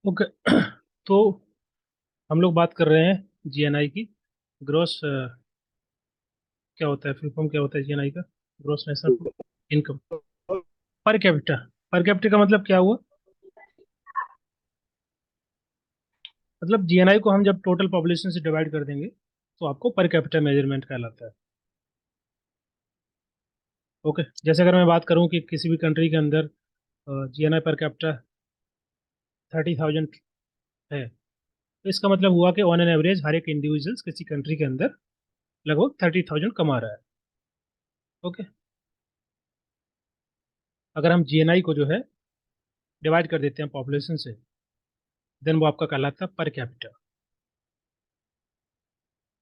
Okay. तो हम लोग बात कर रहे हैं जीएनआई की। ग्रोस क्या होता है, फुल फॉर्म क्या होता है जीएनआई का? Gross national income per capita. Per capita का मतलब क्या हुआ? मतलब जीएनआई को हम जब टोटल पॉपुलेशन से डिवाइड कर देंगे तो आपको पर कैपिटा मेजरमेंट कहलाता है। ओके, जैसे अगर मैं बात करूं कि किसी भी कंट्री के अंदर जीएनआई पर कैपिटा 30,000 है, तो इसका मतलब हुआ कि ऑन एन एवरेज हर एक इंडिविजुअल्स किसी कंट्री के अंदर लगभग 30,000 कमा रहा है। ओके, अगर हम जीएनआई को जो है डिवाइड कर देते हैं पॉपुलेशन से, देन वो आपका कहलाता है पर कैपिटा।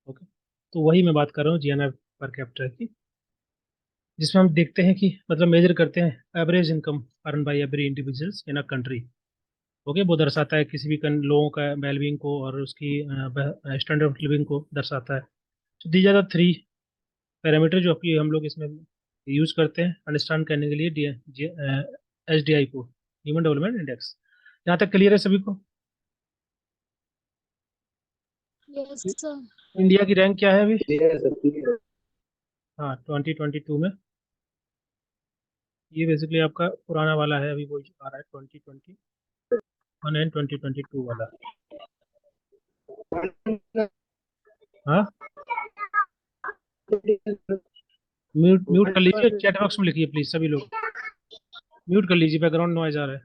ओके, तो वही मैं बात कर रहा हूँ जीएनआई पर कैपिटा की, जिसमें हम देखते हैं कि मतलब मेजर करते हैं average income earn by every individuals in a country. Okay, वो दर्शाता है किसी भी लोगों का वेलबींग को और उसकी स्टैंडर्ड ऑफ लिविंग को दर्शाता है। तो these are the three parameter जो कि हम लोग इसमें यूज करते हैं अंडरस्टैंड करने के लिए एच डी आई को, ह्यूमन डेवलपमेंट इंडेक्स। यहाँ तक क्लियर है सभी को? Yes sir. इंडिया की रैंक क्या है अभी? क्लियर है सर, क्लियर है। हाँ, 2022 में। ये बेसिकली आपका पुराना वाला है, अभी वो आ रहा है 2021 एंड 2022 वाला। हाँ, म्यूट म्यूट कर लीजिए, चैट बॉक्स में लिखिए प्लीज सभी लोग। म्यूट कर लीजिए, बैकग्राउंड नॉइज आ रहा है।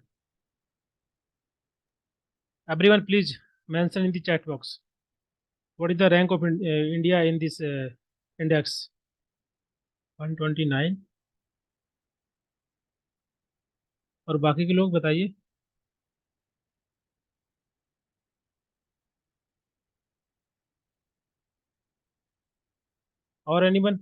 Everyone please mention in the chat box what is the rank of India in this index 129। और बाकी के लोग बताइए। और एनीवन?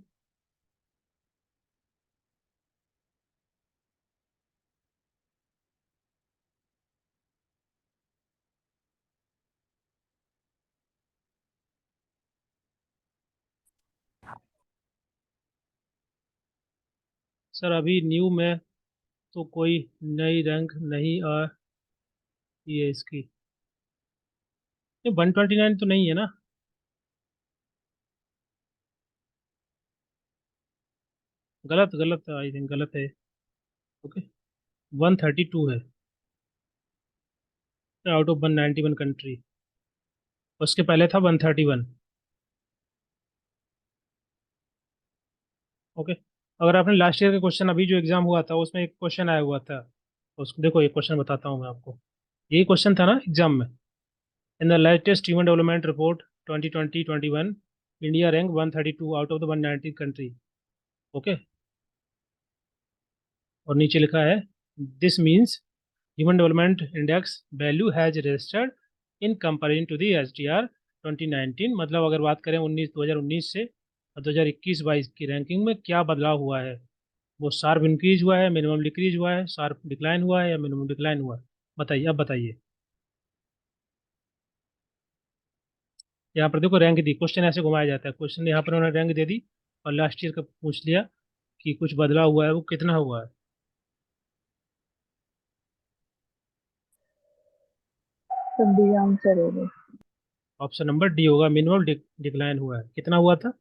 सर अभी न्यू में तो कोई नई रैंक नहीं आ रही है इसकी। ये 129 तो नहीं है ना? गलत गलत आई थिंक गलत है। ओके, 132 है आउट ऑफ 191 कंट्री। उसके पहले था 131। ओके, अगर आपने लास्ट ईयर का क्वेश्चन, अभी जो एग्जाम हुआ था उसमें एक क्वेश्चन आया हुआ था, उसको देखो, ये क्वेश्चन बताता हूँ मैं आपको। यही क्वेश्चन था ना एग्जाम में। In the latest human development report 2020-21, India rank 132 out of the 190 country. Okay, और नीचे लिखा है this means human development index value has registered in comparison to the S D R 2019। मतलब अगर बात करें 2019 से और 2021-22 की रैंकिंग में क्या बदलाव हुआ है, वो शार्प इंक्रीज हुआ है, मिनिमम डिक्रीज हुआ है, शार्प डिक्लाइन हुआ है या मिनिमम डिक्लाइन हुआ है? बताइए, अब बताइए। यहाँ पर देखो रैंक दी, क्वेश्चन ऐसे घुमाया जाता है, क्वेश्चन यहाँ पर उन्होंने रैंक दे दी और लास्ट ईयर का पूछ लिया कि कुछ बदलाव हुआ है, वो कितना हुआ है? सब डी आंसर होगा। ऑप्शन नंबर डी होगा, मिनिमम डिक्लाइन हुआ है। कितना हुआ था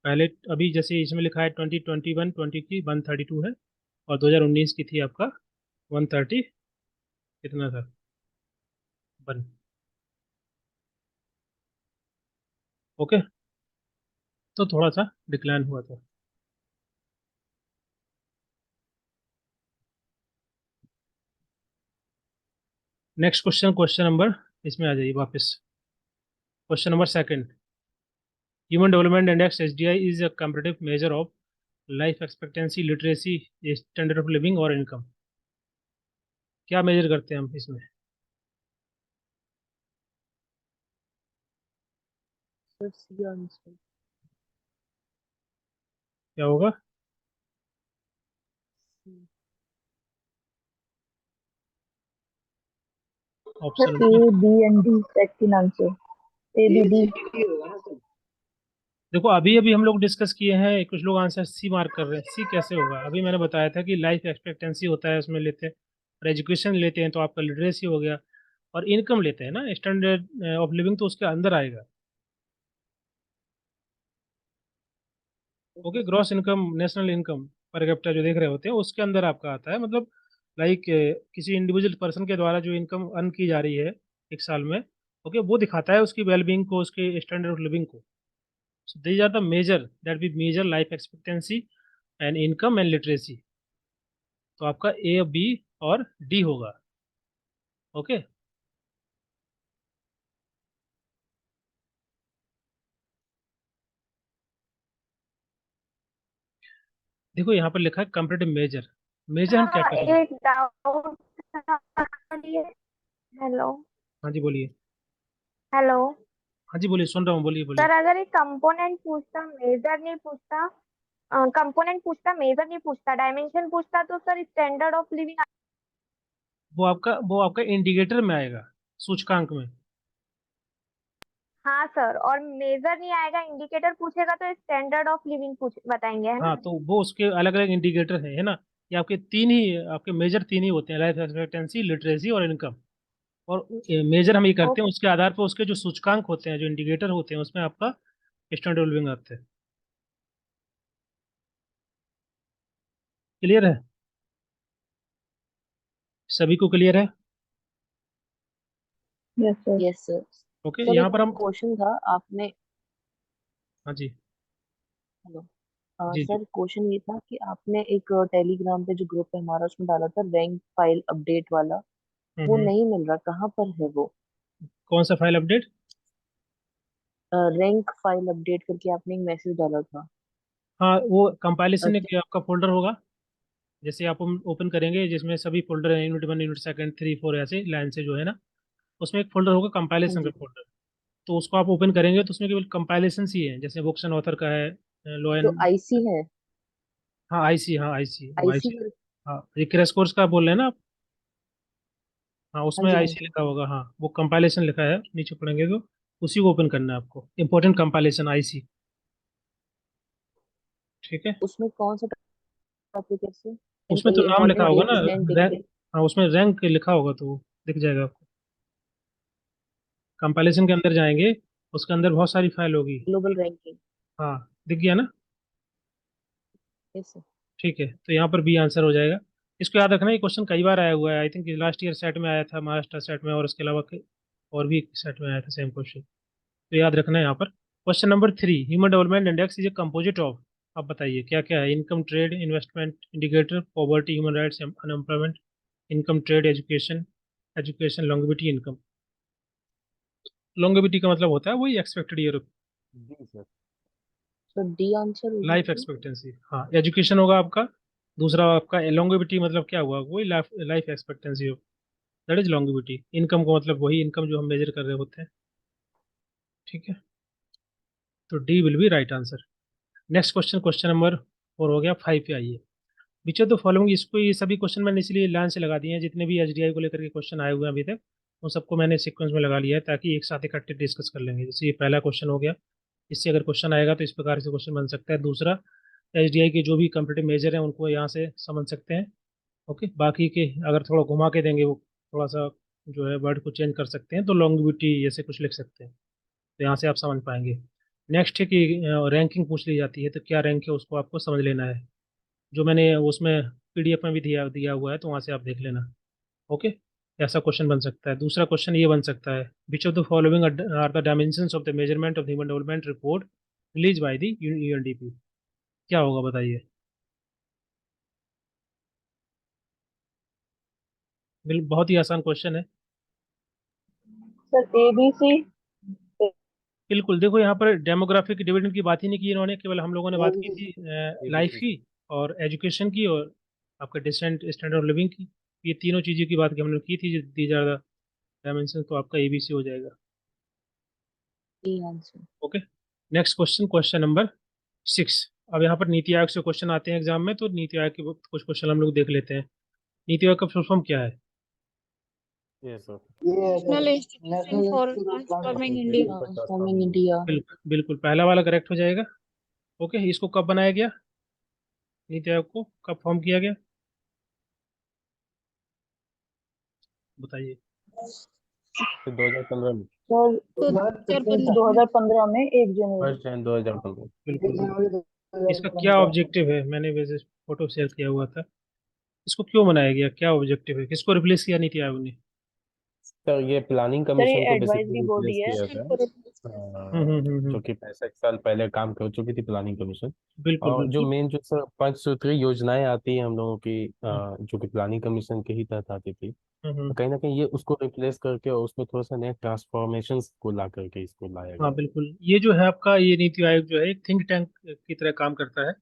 पहले? अभी जैसे इसमें लिखा है 2021-20 की 132 है, और 2019 की थी आपका 130, कितना था, 1। ओके, तो थोड़ा सा डिक्लाइन हुआ था। नेक्स्ट क्वेश्चन, क्वेश्चन नंबर, इसमें आ जाइए वापस। Question number second, human development index H D I is a comparative measure of life expectancy, literacy, standard of living और इनकम। क्या मेजर करते हैं हम इसमें? Sir C answer. क्या होगा? Sir option A number, B and D second answer. A B D. ये होगा ना सर। देखो अभी अभी हम लोग डिस्कस किए हैं, कुछ लोग आंसर सी मार्क कर रहे हैं। सी कैसे होगा? अभी मैंने बताया था कि लाइफ एक्सपेक्टेंसी होता है उसमें लेते हैं, और एजुकेशन लेते हैं तो आपका लिटरेसी हो गया, और इनकम लेते हैं ना, स्टैंडर्ड ऑफ लिविंग, तो उसके अंदर आएगा। Okay, gross income, national income per capita जो देख रहे होते हैं उसके अंदर आपका आता है, मतलब लाइक किसी इंडिविजुअल पर्सन के द्वारा जो इनकम अर्न की जा रही है एक साल में, ओके, वो दिखाता है उसकी वेलबींग को, उसके स्टैंडर्ड ऑफ लिविंग को। So these are the measure that we measure life expectancy and income and literacy. तो आपका ए, बी और डी होगा। ओके, देखो यहाँ पर लिखा है कंपेरेटिव मेजर। मेजर हम क्या हाँ, क्या करें? एक डाउट हेलो। हाँ जी बोलिए। हेलो हाँ जी बोलिए, सुन रहा हूँ, बोलिए बोलिए। सर, अगर एक कंपोनेंट पूछता मेजर नहीं पूछता, कंपोनेंट पूछता मेजर नहीं पूछता, डायमेंशन पूछता, तो सर स्टैंडर्ड ऑफ लिविंग। वो आपका इंडिकेटर में आएगा, सूचकांक में। हाँ सर, और मेजर नहीं आएगा, इंडिकेटर पूछेगा तो स्टैंडर्ड ऑफ लिविंग पूछ बताएंगे, है हाँ, ना? तो वो उसके अलग अलग इंडिकेटर है ना। ये आपके तीन ही, आपके मेजर तीन ही होते हैं, लाइफ एक्सपेक्टेंसी, लिटरेसी और इनकम। और मेजर हम ये करते हैं, ओके। उसके आधार पर उसके जो सूचकांक होते हैं, जो इंडिकेटर होते हैं, उसमें आपका स्टैंडर्ड ऑफ लिविंग आते हैं। क्लियर है? सभी को क्लियर है? Yes sir. Yes sir. Okay, sir यहाँ एक पर हम, क्वेश्चन था आपने। हाँ जी, हेलो। जी जी। सर क्वेश्चन ये था कि आपने एक टेलीग्राम पे जो ग्रुप है हमारा उसमें डाला था रैंक फाइल अपडेट वाला। वो हम्म। नहीं मिल रहा, कहाँ पर है वो? कौन सा file update? Rank file update करके आपने एक मैसेज डाला था। हाँ, वो कंपाइलेशन एक क्या? आपका फोल्डर होगा, जैसे आप ओपन करेंगे जिसमें सभी फोल्डर हैं, unit one, unit second, three, four, ऐसे लाइन से जो है ना, उसमें एक फोल्डर होगा हाँ कंपाइलेशन का जी। फोल्डर। तो उसको आप ओपन करेंगे तो उसमें केवल कंपाइलेशन ही है, जैसे बुक्स एंड ऑथर का है, लॉ जो एंड, आईसी है। हाँ आईसी, हाँ आईसी, वो आईसी आईसी। कर। हाँ, ये क्रैश कोर्स का बोल रहे हैं ना आप? हाँ, हाँ उसमें जी, हाँ आईसी जी। लिखा होगा, हाँ वो कंपाइलेशन लिखा है, नीचे पढ़ेंगे तो उसी को ओपन करना है आपको, इंपॉर्टेंट कंपाइलेशन आईसी। ठीक है, उसमें कौन सा टॉपिक है सर? उसमें तो नाम लिखा इम्पोर्टेंट होगा ना, डेट्स एंड रैंक। डिक्लेयर। हाँ, उसमें रैंक लिखा होगा तो वो दिख जाएगा आपको। कंपाइलेशन के अंदर जाएंगे, उसके अंदर बहुत सारी फाइल होगी। Global ranking. हाँ, दिख गया ना? Yes sir. ठीक है, तो यहाँ पर बी आंसर हो जाएगा। इसको याद रखना, ये क्वेश्चन कई बार आया हुआ है, I think last year set में आया था, महाराष्ट्र सेट में, और इसके अलावा और भी सेट में आया था सेम क्वेश्चन। तो याद रखना है यहाँ पर। Question number three, human development index is a composite of, आप बताइए क्या क्या है? Income, trade, investment, indicator, poverty, human rights, unemployment. Income, trade, education, education, longevity, income. Longevity का मतलब होता है वही एक्सपेक्टेड ईयर, जी सर। तो डी आंसर होगा लाइफ इसमें। एक्सपेक्टेंसी। हाँ, एजुकेशन होगा आपका। दूसरा आपका लॉन्गेविटी, मतलब क्या हुआ, वही लाइफ लाइफ एक्सपेक्टेंसी हो, दैट इज लॉन्गेविटी। इनकम का मतलब वही इनकम जो हम मेजर कर रहे होते हैं। ठीक है, तो D will be right answer. Next question, question number four हो गया, फाइव पे आइए। विच ऑफ द फॉलोइंग, इसको ये सभी क्वेश्चन मैंने इसलिए लाइन से लगा दिए हैं, जितने भी एचडीआई को लेकर के क्वेश्चन आए हुए हैं अभी तक, उन सबको मैंने सीक्वेंस में लगा लिया है, ताकि एक साथ इकट्ठे डिस्कस कर लेंगे। जैसे ये पहला क्वेश्चन हो गया, इससे अगर क्वेश्चन आएगा तो इस प्रकार से क्वेश्चन बन सकता है। दूसरा, एचडीआई के जो भी कंपटीटिव मेजर हैं उनको यहाँ से समझ सकते हैं। ओके, बाकी के अगर थोड़ा घुमा के देंगे, वो थोड़ा सा जो है वर्ड को चेंज कर सकते हैं, तो लॉन्गिविटी जैसे कुछ लिख सकते हैं, तो यहाँ से आप समझ पाएंगे। नेक्स्ट है कि रैंकिंग पूछ ली जाती है, तो क्या रैंक है उसको आपको समझ लेना है, जो मैंने उसमें पीडीएफ में भी दिया दिया हुआ है, तो वहाँ से आप देख लेना। ओके, ऐसा क्वेश्चन बन सकता है। दूसरा क्वेश्चन ये बन सकता है, which of the following are the dimensions of the measurement of human development report release by the UNDP. क्या होगा बताइए? बहुत ही आसान क्वेश्चन है। Sir ABC। बिल्कुल, देखो यहाँ पर डेमोग्राफिक डिविडेंड की बात ही नहीं की इन्होंने, केवल हम लोगों ने बात की थी लाइफ ABC। की, और एजुकेशन की, और आपका डिसेंट स्टैंडर्ड ऑफ लिविंग की। ये तीनों चीज़ों की बात की हमने की थी, दीज आर द डायमेंशन, तो आपका एबीसी हो जाएगा। D answer. Okay, next question, question number six. अब यहाँ पर नीति आयोग से क्वेश्चन आते हैं एग्जाम में, तो नीति आयोग के कुछ क्वेश्चन हम लोग देख लेते हैं। नीति आयोग का फुल फॉर्म क्या है? Yes sir. National institution for transforming India. Transforming India. बिल्कुल बिल्कुल, पहला वाला करेक्ट हो जाएगा। ओके, इसको कब बनाया गया? नीति आयोग को कब फॉर्म किया गया? बताइए। 2015 में सर तो 2015 में 1 जनवरी। 1 जनवरी 2015। बिल्कुल। इसका क्या ऑब्जेक्टिव है, मैंने वैसे फोटो शेयर किया हुआ था, इसको क्यों बनाया गया, क्या ऑब्जेक्टिव है, किसको रिप्लेस किया नीति आयोग ने? सर ये प्लानिंग सर ये कमीशन को बेसिकली एडवाइजरी बॉडी रिप्लेस है। किया था। हम्म। जो कि 65 साल पहले काम कर चुकी थी प्लानिंग कमीशन। बिल्कुल और जो बिल्कुल। मेन जो सर पंचसूत्री योजनाएं आती हैं हम लोगों की, हम्म जो कि प्लानिंग कमीशन के ही तहत आती थी, हम्म। तो कहीं ना कहीं ये उसको रिप्लेस करके और उसमें थोड़ा सा नए ट्रांसफॉर्मेशन को ला करके इसको लाया हाँ गया। बिल्कुल, ये जो है आपका, ये नीति आयोग जो है एक थिंक टैंक की तरह काम करता है।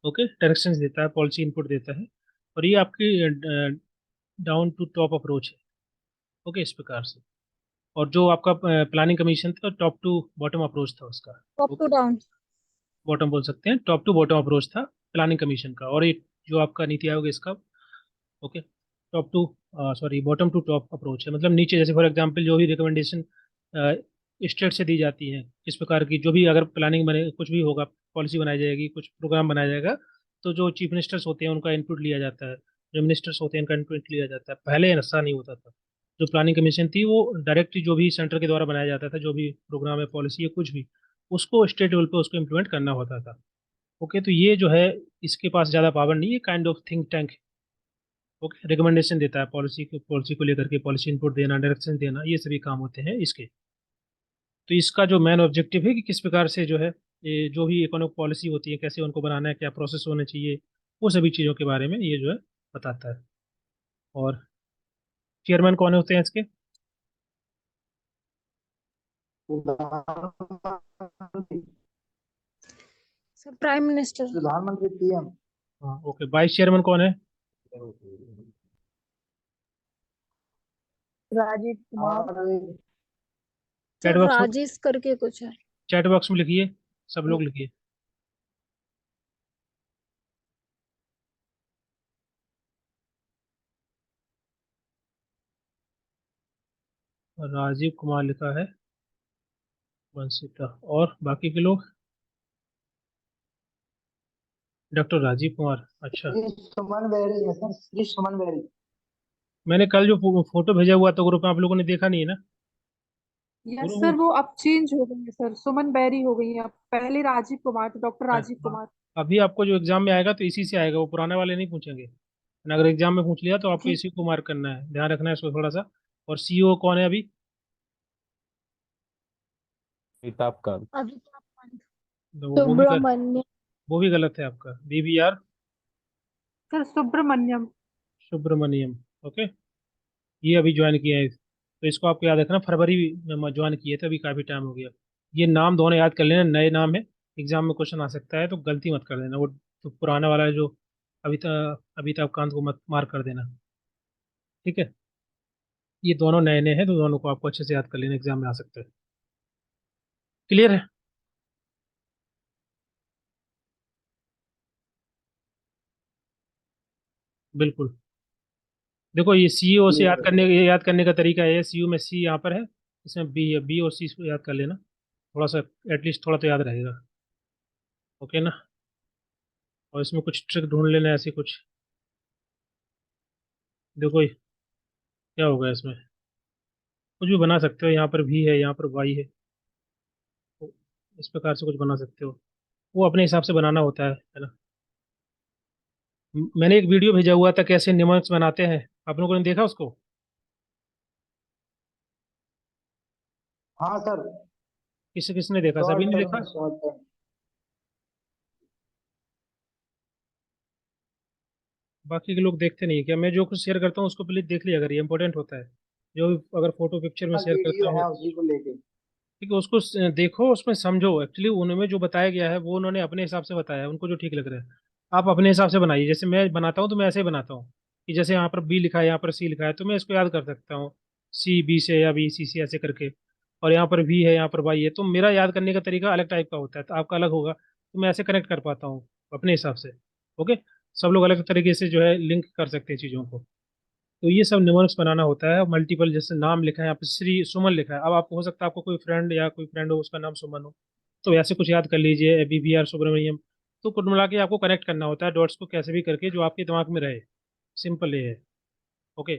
ओके, डायरेक्शंस देता है, पॉलिसी इनपुट देता है, और ये आपकी डाउन टू टॉप अप्रोच है। ओके, इस प्रकार से। और जो आपका प्लानिंग कमीशन था, टॉप टू बॉटम अप्रोच था उसका। Top to down. बॉटम बोल सकते हैं, टॉप टू बॉटम अप्रोच था प्लानिंग कमीशन का, और ये जो आपका नीति आयोग है इसका, okay, top to, sorry, bottom to top approach है। मतलब नीचे, जैसे फॉर एग्जांपल जो भी रिकमेंडेशन स्टेट से दी जाती है, इस प्रकार की जो भी अगर प्लानिंग बने, कुछ भी होगा, पॉलिसी बनाई जाएगी, कुछ प्रोग्राम बनाया जाएगा, तो जो चीफ मिनिस्टर्स होते हैं उनका इनपुट लिया जाता है, जो मिनिस्टर्स होते हैं उनका इनपुट लिया जाता है। पहले ऐसा नहीं होता था। जो प्लानिंग कमीशन थी वो डायरेक्ट जो भी सेंटर के द्वारा बनाया जाता था, जो भी प्रोग्राम है, पॉलिसी है, कुछ भी, उसको स्टेट लेवल पे उसको इम्प्लीमेंट करना होता था। ओके, तो ये जो है, इसके पास ज़्यादा पावर नहीं है, kind of think tank. Okay, recommendation देता है, पॉलिसी को लेकर के पॉलिसी इनपुट देना, डायरेक्शन देना, ये सभी काम होते हैं इसके। तो इसका जो मेन ऑब्जेक्टिव है कि किस प्रकार से जो है, ये जो भी इकोनॉमिक पॉलिसी होती है, कैसे उनको बनाना है, क्या प्रोसेस होने चाहिए, वो सभी चीज़ों के बारे में ये जो है बताता है। और चेयरमैन कौन होते हैं इसके? Sir prime minister. प्रधानमंत्री पीएम। हाँ, ओके। वाइस चेयरमैन कौन है? राजीव कुमार। और चैट सर बॉक्स में, राजेश करके कुछ है। चैट बॉक्स में लिखिए, सब लोग लिखिए। राजीव कुमार लिखा है, वंशिता, और बाकी के लोग? डॉक्टर राजीव कुमार, अच्छा। श्री सुमन बेरी है सर, श्री सुमन बेरी। मैंने कल जो फोटो भेजा हुआ था ग्रुप में, आप लोगों ने देखा नहीं है ना? यस ग्रुप सर, वो अब चेंज हो गई है सर, सुमन बेरी हो गई है अब। पहले राजीव कुमार थे, डॉक्टर में, राजीव हाँ, कुमार। अभी आपको जो एग्जाम में आएगा तो इसी से आएगा, वो पुराने वाले नहीं पूछेंगे। और अगर एग्जाम में पूछ लिया तो आपको जी। इसी को मार्क करना है, ध्यान रखना है इसको थोड़ा सा। और सीईओ कौन है अभी? अमिताभ कांत। अभी तो आप तो सुब्रमण्य। वो भी गलत है आपका, BBR sir Subramanyam. Subramanyam. Okay, ये अभी ज्वाइन किया है, तो इसको आपको याद रखना, फरवरी में ज्वाइन किए थे, अभी काफ़ी टाइम हो गया। ये नाम दोनों याद कर लेना, नए नाम है, एग्जाम में क्वेश्चन आ सकता है, तो गलती मत कर देना। वो तो पुराना वाला है जो अमिताभ कांत को मत मार्क कर देना, ठीक है? ये दोनों नए नए हैं, तो दोनों को आपको अच्छे से याद कर लेना, एग्जाम में आ सकते हैं। क्लियर है? बिल्कुल। देखो, ये सीईओ से याद करने का तरीका है, सीईओ में सी यहाँ पर है, इसमें बी है, बी और सी को याद कर लेना, थोड़ा सा, एटलीस्ट थोड़ा तो याद रहेगा। ओके ना? और इसमें कुछ ट्रिक ढूंढ लेना, ऐसी कुछ। देखो क्या होगा इसमें, कुछ भी बना सकते हो, यहाँ पर भी है, यहाँ पर वाई है, तो इस प्रकार से कुछ बना सकते हो, वो अपने हिसाब से बनाना होता है ना? मैंने एक वीडियो भेजा हुआ था कैसे निमोनिक्स बनाते हैं, आप लोगों ने देखा उसको? हाँ सर, किसने देखा, सभी शॉर्ट ने टर्म देखा? में, शॉर्ट टर्म। बाकी के लोग देखते नहीं है क्या? मैं जो कुछ शेयर करता हूँ उसको प्लीज देख लिया अगर, ये इंपॉर्टेंट होता है। जो भी अगर फोटो पिक्चर में शेयर करता वीडियो हूँ, है उसी को लेके। ठीक है, उसको देखो, उसमें समझो, एक्चुअली उनमें जो बताया गया है वो उन्होंने अपने हिसाब से बताया है, उनको जो ठीक लग रहा है। आप अपने हिसाब से बनाइए, जैसे मैं बनाता हूँ तो मैं ऐसे ही बनाता हूँ कि जैसे यहाँ पर बी लिखा है, यहाँ पर सी लिखा है, तो मैं इसको याद कर सकता हूँ, सी बी से या बी सी से ऐसे करके। और यहाँ पर वी है, यहाँ पर वाई है, तो मेरा याद करने का तरीका अलग टाइप का होता है, तो आपका अलग होगा, तो मैं ऐसे कनेक्ट कर पाता हूँ अपने हिसाब से। ओके, सब लोग अलग तरीके से जो है लिंक कर सकते हैं चीज़ों को। तो ये सब निमोनिक्स बनाना होता है, मल्टीपल, जैसे नाम लिखा है यहाँ पे, श्री सुमन लिखा है, अब आपको हो सकता है आपको कोई फ्रेंड या कोई फ्रेंड हो उसका नाम सुमन हो, तो ऐसे कुछ याद कर लीजिए, बीबीआर सुब्रमण्यम। तो कुल मिला के आपको कनेक्ट करना होता है डॉट्स को, कैसे भी करके जो आपके दिमाग में रहे, सिंपल ये है। ओके,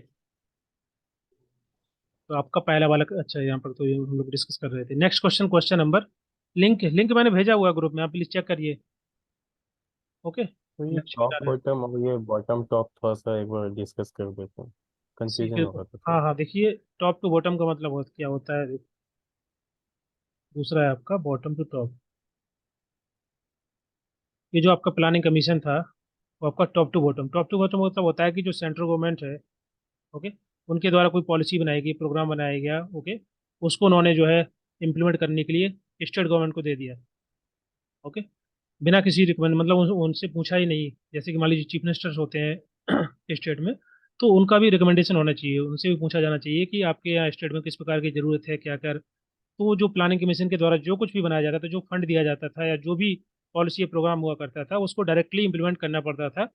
तो आपका पहला वाला अच्छा यहाँ पर तो ये हम लोग डिस्कस कर रहे थे। Next question, question number, link link मैंने भेजा हुआ ग्रुप में, आप प्लीज चेक करिए। ओके, तो ये नेक्स्ट टॉप बता रहे हैं। बॉटम और ये बॉटम टॉप थोड़ा सा एक बार डिस्कस कर देते हैं, ठीक कंफ्यूजन है। हो रहा था हाँ थोड़ा। हाँ, देखिए टॉप टू बॉटम का मतलब क्या होता है। दूसरा है आपका बॉटम टू टॉप। ये जो आपका प्लानिंग कमीशन था वो आपका top to bottom. Top to bottom मतलब होता है कि जो सेंट्रल गवर्नमेंट है, ओके, उनके द्वारा कोई पॉलिसी बनाई गई, प्रोग्राम बनाया गया, ओके, उसको उन्होंने जो है इम्प्लीमेंट करने के लिए स्टेट गवर्नमेंट को दे दिया। ओके, बिना किसी रिकमेंड, मतलब उनसे पूछा ही नहीं। जैसे कि मान लीजिए चीफ मिनिस्टर्स होते हैं स्टेट में, तो उनका भी रिकमेंडेशन होना चाहिए, उनसे भी पूछा जाना चाहिए कि आपके यहाँ स्टेट में किस प्रकार की जरूरत है, क्या क्या। तो जो प्लानिंग कमीशन के द्वारा जो कुछ भी बनाया जाता था, जो फंड दिया जाता था या जो भी पॉलिसी या प्रोग्राम हुआ करता था, उसको डायरेक्टली इम्प्लीमेंट करना पड़ता था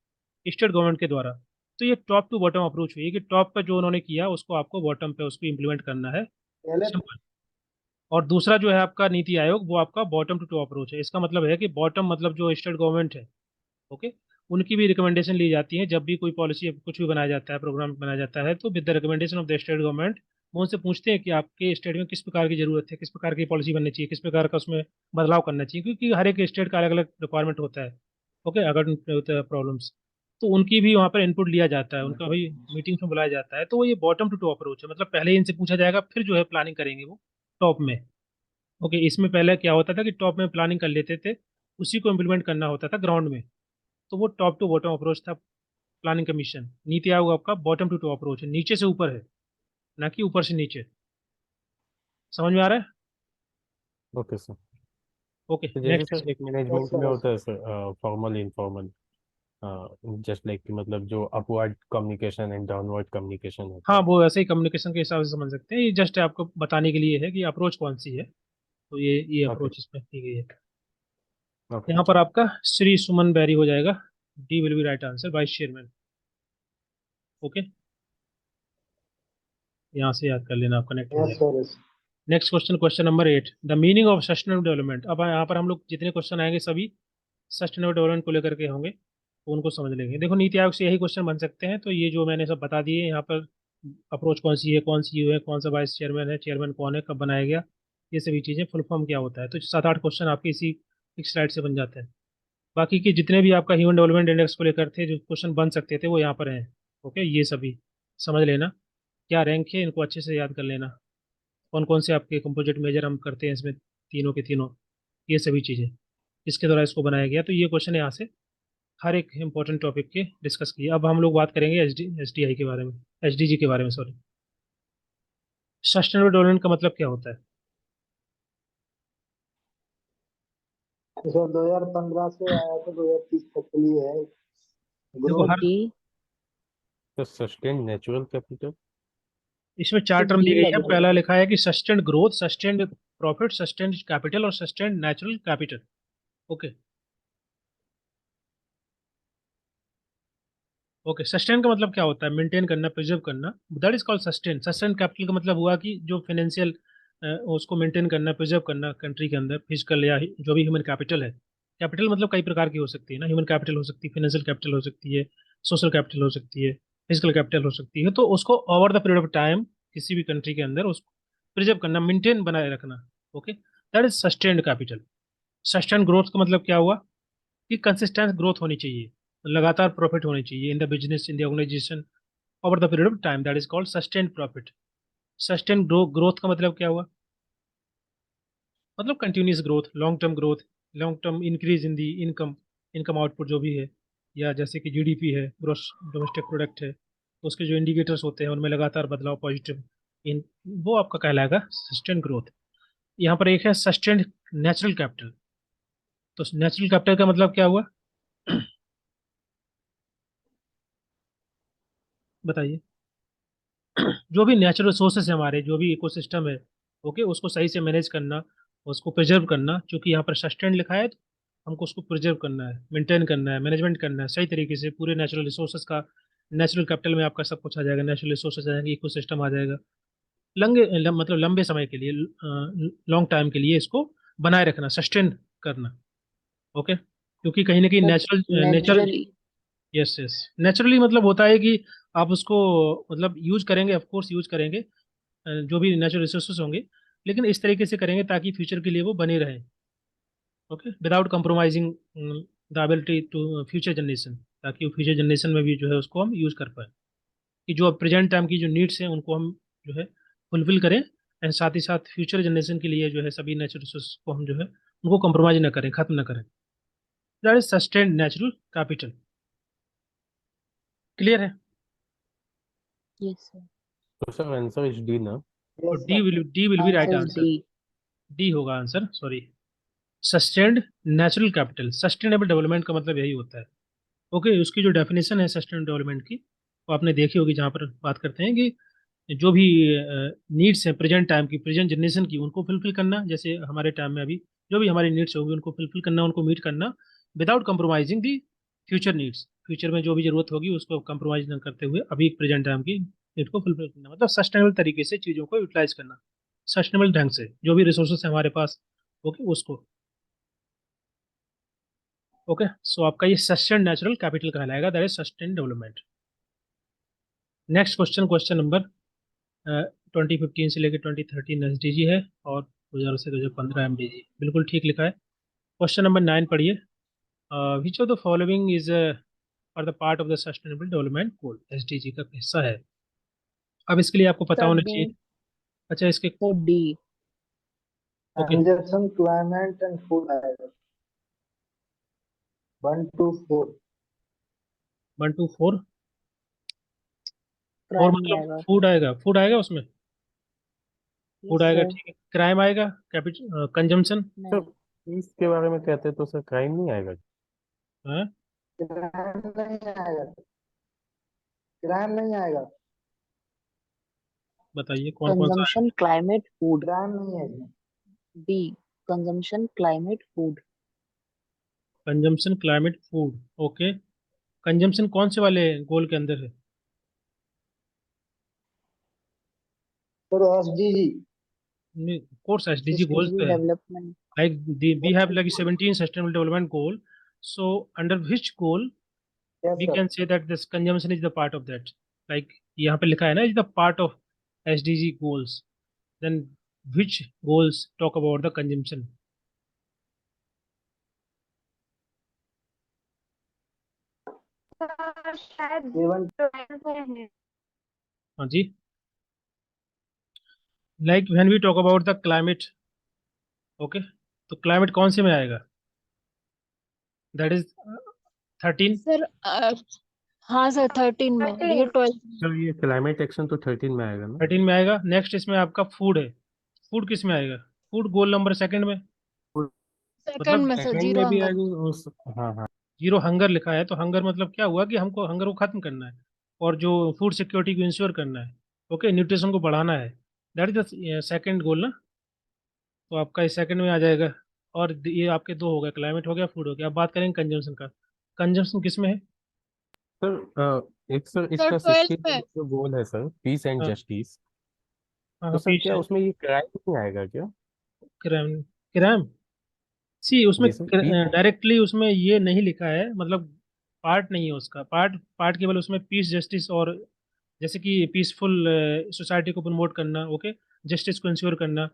स्टेट गवर्नमेंट के द्वारा। तो ये टॉप टू बॉटम अप्रोच हुई कि टॉप पे जो उन्होंने किया उसको आपको बॉटम पे उसको इम्प्लीमेंट करना है, पहले सिंपल। और दूसरा जो है आपका नीति आयोग, वो आपका बॉटम टू टॉप अप्रोच है। इसका मतलब है कि बॉटम मतलब जो स्टेट गवर्नमेंट है, ओके, उनकी भी रिकमेंडेशन ली जाती है। जब भी कोई पॉलिसी कुछ भी बनाया जाता है, प्रोग्राम बनाया जाता है, तो with the recommendation of the state government, वो उनसे पूछते हैं कि आपके स्टेट में किस प्रकार की जरूरत है, किस प्रकार की पॉलिसी बननी चाहिए, किस प्रकार का उसमें बदलाव करना चाहिए, क्योंकि हर एक स्टेट का अलग अलग रिक्वायरमेंट होता है। ओके, अगर उनमें होता है प्रॉब्लम्स, तो उनकी भी वहाँ पर इनपुट लिया जाता है, उनका भी मीटिंग्स में बुलाया जाता है। तो वो ये बॉटम टू टॉप अप्रोच है, मतलब पहले इनसे पूछा जाएगा, फिर जो है प्लानिंग करेंगे वो टॉप में। ओके, इसमें पहले क्या होता था कि टॉप में प्लानिंग कर लेते थे, उसी को इम्प्लीमेंट करना होता था ग्राउंड में। तो वो टॉप टू बॉटम अप्रोच था प्लानिंग कमीशन। नीति आयोग आपका बॉटम टू टॉप अप्रोच है, नीचे से ऊपर है, ना कि ऊपर से नीचे। समझ में आ रहा है? Okay sir. ओके, तो जैसे नेक्स्ट। सर एक यस मैनेजमेंट में सर। होता है sir, formal informal, just like मतलब जो upward communication and downward communication होता हाँ, है। वो वैसे ही कम्युनिकेशन के हिसाब से समझ सकते हैं। ये जस्ट आपको बताने के लिए है कि अप्रोच कौन सी है। तो ये ओके अप्रोच इसमें की गई है। ओके। यहाँ पर आपका श्री सुमन बैरी हो जाएगा। D will be right answer, vice chairman. Okay, यहाँ से याद कर लेना, आप कनेक्ट हो यस जाएगा। Sir. Yes next question, question number 8, the meaning of sustainable development. अब यहाँ पर हम लोग जितने क्वेश्चन आएंगे सभी सस्टेनेबल डेवलपमेंट को लेकर के होंगे, तो उनको समझ लेंगे। देखो, नीति आयोग से यही क्वेश्चन बन सकते हैं, तो ये जो मैंने सब बता दिए यहाँ पर, अप्रोच कौन सी है, कौन सी है, कौन सा वाइस चेयरमैन है, चेयरमैन कौन है, कब बनाया गया, ये सभी चीज़ें, फुल फॉर्म क्या होता है। तो 7-8 क्वेश्चन आपके इसी एक स्लाइड से बन जाते हैं। बाकी के जितने भी आपका ह्यूमन डेवलपमेंट इंडेक्स को लेकर थे जो क्वेश्चन बन सकते थे, वो यहाँ पर हैं। ओके, ये सभी समझ लेना, क्या रैंक है, इनको अच्छे से याद कर लेना। कौन कौन से आपके कंपोजिट मेजर हम करते हैं इसमें, तीनों के तीनों, ये सभी चीज़ें इसके द्वारा इसको बनाया गया। तो ये क्वेश्चन यहाँ से हर एक इंपॉर्टेंट टॉपिक के डिस्कस किए। अब हम लोग बात करेंगे एच डी आई के बारे में, एचडीजी के बारे में, सॉरी। सस्टेनेबल डेवलपमेंट का मतलब क्या होता है? सर 2015 से आया था 2030 तक के लिए है देखो, ग्रोथ। हर डी। तो सस्टेन नेचुरल कैपिटल। इसमें 4 तो टर्म दी डी गई लग है। रहा पहला है। लिखा है कि sustained growth, sustained profit, sustained capital और sustained natural capital. Okay okay, sustain का मतलब क्या होता है? मेंटेन करना, प्रिजर्व करना, that is called sustain. Sustain capital का मतलब हुआ कि जो फाइनेंशियल, उसको मेंटेन करना, प्रिजर्व करना कंट्री के अंदर, फिजिकल या जो भी ह्यूमन कैपिटल है। कैपिटल मतलब कई प्रकार की हो सकती है ना, ह्यूमन कैपिटल हो सकती है, फाइनेंशियल कैपिटल हो सकती है, सोशल कैपिटल हो सकती है, फिजिकल कैपिटल हो सकती है। तो उसको over the period of time किसी भी कंट्री के अंदर उसको प्रिजर्व करना, मेंटेन बनाए रखना। Okay, that is sustained capital. Sustain growth का मतलब क्या हुआ कि कंसिस्टेंट ग्रोथ होनी चाहिए, लगातार प्रॉफिट होनी चाहिए in the business, in the organisation, over the period of time, that is called sustained profit. Sustain growth का मतलब क्या हुआ? मतलब continuous growth, long term growth, long term increase in the income, income output जो भी है, या जैसे कि जीडीपी है, ग्रोस डोमेस्टिक प्रोडक्ट है, तो उसके जो इंडिकेटर्स होते हैं उनमें लगातार बदलाव, पॉजिटिव, इन वो आपका कहलाएगा सस्टेन ग्रोथ। यहाँ पर एक है सस्टेन्ड नेचुरल कैपिटल। तो नेचुरल कैपिटल का मतलब क्या हुआ? बताइए। जो भी नेचुरल रिसोर्सेज है हमारे, जो भी इकोसिस्टम है, ओके, उसको सही से मैनेज करना, उसको प्रिजर्व करना। क्योंकि यहाँ पर सस्टेन लिखा है, तो हमको उसको प्रिजर्व करना है, मेंटेन करना है, मैनेजमेंट करना है सही तरीके से। पूरे नेचुरल रिसोर्सेज का, नेचुरल कैपिटल में आपका सब कुछ आ जाएगा, नेचुरल रिसोर्सेज आ जाएंगे, इकोसिस्टम आ जाएगा। मतलब लंबे समय के लिए, लॉन्ग टाइम के लिए इसको बनाए रखना, सस्टेन करना। ओके, क्योंकि कहीं ना कहीं sir natural nature, naturally. Yes yes, naturally मतलब होता है कि आप उसको मतलब यूज करेंगे, ऑफ कोर्स यूज करेंगे, जो भी नेचुरल रिसोर्सेज होंगे, लेकिन इस तरीके से करेंगे ताकि फ्यूचर के लिए वो बने रहे, okay, without compromising the ability to future generation, ताकि फ्यूचर जनरेशन में भी जो है उसको हम यूज़ कर पाए, कि जो प्रेजेंट टाइम की जो नीड्स हैं उनको हम जो है फुलफिल करें, एंड साथ ही साथ फ्यूचर जनरेशन के लिए जो है सभी नेचुरल रिसोर्स को हम जो है उनको कंप्रोमाइज ना करें, खत्म ना करें। That is sustained natural capital. Clear है? Yes sir. तो सर आंसर इज डी ना? तो yes D will be right answer answer. D. D होगा answer, sorry. Sustained natural capital, sustainable development का मतलब यही होता है। ओके, उसकी जो डेफिनेशन है सस्टेनेबल डेवलपमेंट की, वो आपने देखी होगी, जहाँ पर बात करते हैं कि जो भी नीड्स हैं प्रेजेंट टाइम की, प्रेजेंट जनरेशन की, उनको फुलफिल करना, जैसे हमारे टाइम में अभी जो भी हमारी नीड्स होगी उनको फुलफिल करना, उनको मीट करना, without compromising the future needs. Future में जो भी जरूरत होगी उसको कंप्रोमाइज न करते हुए अभी प्रेजेंट टाइम की नीड को फुलफिल करना, मतलब सस्टेनेबल तरीके से चीज़ों को यूटिलाइज करना, सस्टेनेबल ढंग से जो भी रिसोर्सेस है हमारे पास, ओके, उसको। ओके, सो आपका ये सस्टेन नेचुरल कैपिटल कहलाएगा, that is sustain development. Next question, question number 2015 से लेकर 2013 एसडीजी है, और 2000 से 2015 एमडीजी, बिल्कुल ठीक लिखा है। क्वेश्चन नंबर 9 पढ़िए। विच of the following is for the part of the sustainable development goal, SDG का हिस्सा है। अब इसके लिए आपको पता सर होना डी। चाहिए। अच्छा, इसके sir D. Okay, consumption climate and food आएगा 1 to 4। 1 to 4, 4 क्राइम में मतलब आएगा। फूड आएगा, फूड आएगा उसमें, फूड यस आएगा, सर। ठीक है। क्राइम आएगा, कैपिटल कंजम्पशन, सर नहीं। पीस के बारे में कहते हैं तो सर क्राइम नहीं आएगा? हाँ, क्राइम नहीं आएगा, क्राइम नहीं आएगा, बताइए कौन कौन सा कंजम्पशन क्लाइमेट फूड। क्राइम नहीं है इसमें। D. Consumption climate food. Consumption climate food, okay. Consumption कौन से वाले गोल के अंदर है? Sir SDG, course SDG goals sustainable पे है, development. like we have like 17 sustainable development goal, so under which goal yes we sir. can say that this consumption is the part of that, like यहाँ पे लिखा है ना is the part of SDG goals, then which goals talk about the consumption? Sir शायद seven 12 में है। हाँ जी, like when we talk about the climate, okay, तो climate कौन से में आएगा? that is 13। सर हाँ सर 13 में, ये 13 12 सर ये क्लाइमेट एक्शन तो 13 में आएगा ना? 13 में आएगा। नेक्स्ट इसमें आपका फूड है, फूड किस में आएगा? फूड गोल नंबर सेकंड में, सेकंड मतलब में सर सेकंड जीरो में भी हंगर। आएगा उस, हाँ हाँ। जीरो हंगर लिखा है, तो हंगर मतलब क्या हुआ कि हमको हंगर को खत्म करना है, और जो फूड सिक्योरिटी को इंश्योर करना है, ओके, न्यूट्रिशन को बढ़ाना है, that is the second goal ना। तो आपका इस सेकंड में आ जाएगा, और ये आपके दो हो गए, क्लाइमेट हो गया, फूड हो गया। अब बात करेंगे कंजम्पशन का। कंजम्पशन किस में है? सर एक सर सर इसका 12 16 में। जो गोल है सर, पीस एंड हाँ जस्टिस, हाँ, तो सर पीस क्या है, उसमें ये क्राइम नहीं आएगा क्या? क्राइम, क्राइम, सी उसमें जी सर पीस। डायरेक्टली उसमें ये नहीं लिखा है, मतलब पार्ट नहीं है उसका, पार्ट पार्ट केवल उसमें पीस जस्टिस, और जैसे कि पीसफुल सोसाइटी को प्रमोट करना, ओके, जस्टिस को इंश्योर करना,